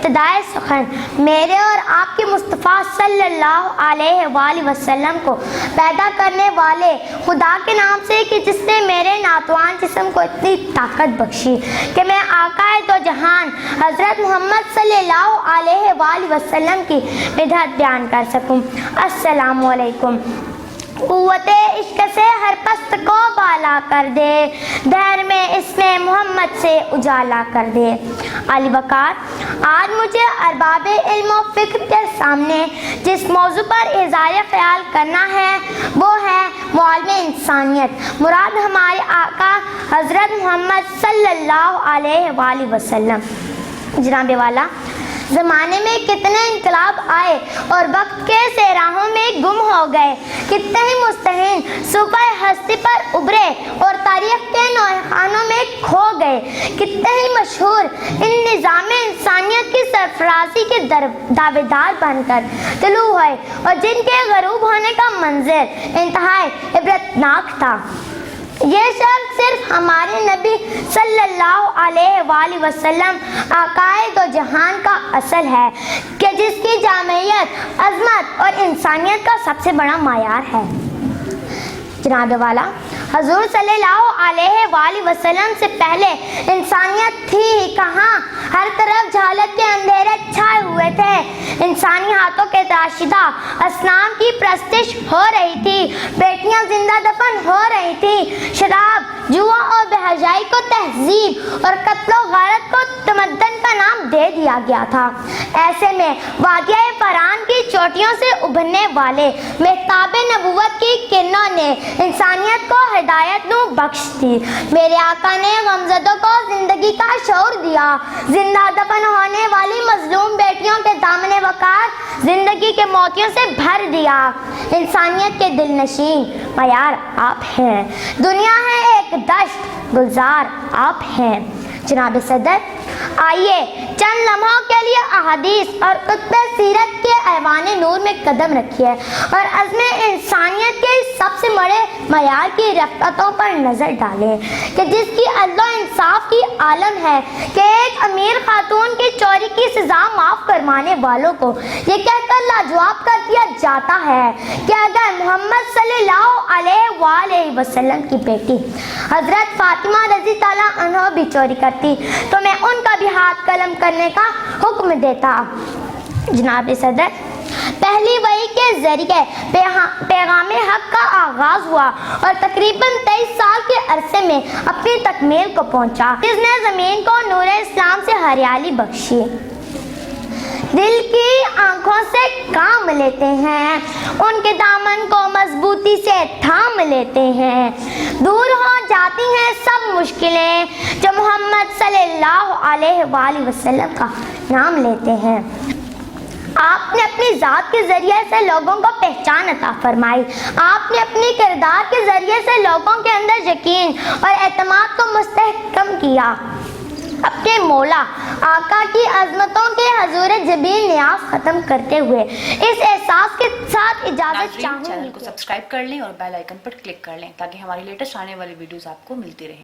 ابتدائے سخن میرے اور آپ کے مصطفیٰ صلی اللہ علیہ وآلہ وسلم کو پیدا کرنے والے خدا کے نام سے کہ جس نے میرے ناتوان جسم کو اتنی طاقت بخشی کہ میں آقا دو جہان حضرت محمد صلی اللہ علیہ وآلہ وسلم کی مدحت بیان کر سکوں۔ السلام علیکم۔ قوت عشق سے ہر پست کو بالا کر دے، دہر میں اس میں محمد سے اجالا کر دے۔ علی وقار، آج مجھے ارباب علم و فکر کے سامنے جس موضوع پر اظہار خیال کرنا ہے وہ ہے معالم انسانیت۔ مراد ہمارے آقا حضرت محمد صلی اللہ علیہ وآلہ وسلم۔ جناب والا، زمانے میں کتنے انقلاب آئے اور وقت کے سیراہوں میں گم ہو گئے، کتنے ہی مستحین صوبہ ہستی پر ابھرے اور تاریخ کے نوحانوں میں کھو گئے، کتنے ہی مشہور ان نظام انسانیت کی سرفرازی کے دعوے دار بن کر طلوع ہوئے اور جن کے غروب ہونے کا منظر انتہائی عبرتناک تھا۔ یہ شخص صرف ہمارے نبی صلی اللہ علیہ وآلہ وسلم آقائے دو جہان کا اصل ہے کہ جس کی جامعیت، عظمت اور انسانیت کا سب سے بڑا معیار ہے۔ جناب والا، حضور صلی اللہ علیہ وآلہ وسلم سے پہلے انسانیت تھی ہی کہاں؟ ہر طرف جہالت کے اندھیرے چھائے ہوئے تھے، انسانی ہاتھوں کے تراشیدہ اصنام کی پرستش ہو رہی تھی، بیٹیاں زندہ دفن ہو رہی تھی، شراب، جوا اور بے حیائی کو تہذیب اور قتل و غارت کو تمدن کا نام دے دیا گیا تھا۔ ایسے میں وادیہ فران کی چوٹیوں سے ابھرنے والے مہتاب نبوت کی کرنوں نے انسانیت کو ہدایت نو بخش دی۔ میرے آقا نے غمزدوں کو زندگی کا شعور دیا، زندہ دفن ہونے والی مظلوم بیٹیوں کے دامن وقار زندگی کے موتیوں سے بھر دیا۔ انسانیت کے دل نشین معیار آپ ہیں، دنیا ہے ایک دشت گلزار آپ ہیں۔ جناب صدر، آئیے چند لمحوں کے لیے احادیث اور کتب سیرت کے ایوان نور میں قدم رکھیے اور عزم انسانیت کے سب سے بڑے معیار کی رفتوں پر نظر ڈالیں کہ جس کی عدل و انصاف کی عالم ہے کہ ایک امیر خاتون کی چوری کی سزا معاف کروانے والوں کو یہ کہہ کر لاجواب کر دیا جاتا ہے کہ اگر محمد صلی اللہ علیہ وآلہ وسلم کی بیٹی حضرت فاطمہ رضی تعالیٰ عنہ بھی چوری کرتی تو میں ان کا بھی ہاتھ قلم کرنے کا حکم دیتا۔ جناب صدر، پہلی وحی کے ذریعے پیغام حق کا آغاز ہوا اور تقریباً 23 سال کے عرصے میں اپنی تکمیل کو پہنچا، جس نے زمین کو نور اسلام سے ہریالی بخشی۔ دل کی آنکھوں سے کام لیتے ہیں، ان کے دامن کو مضبوطی سے تھام لیتے ہیں، دور ہو جاتی ہیں سب مشکلیں جو محمد صلی اللہ علیہ وآلہ وسلم کا نام لیتے ہیں۔ آپ نے اپنی ذات کے ذریعے سے لوگوں کو پہچان عطا فرمائی، آپ نے اپنی کردار کے ذریعے سے لوگوں کے اندر یقین اور اعتماد کو مستحکم کیا۔ اپنے مولا آقا کی عظمتوں کے حضور جبین نیاز ختم کرتے ہوئے اس احساس کے ساتھ اجازت چاہوں گی چینل کو سبسکرائب کر لیں اور بیل آئیکن پر کلک کر لیں تاکہ ہماری لیٹسٹ آنے والی ویڈیوز آپ کو ملتی رہیں۔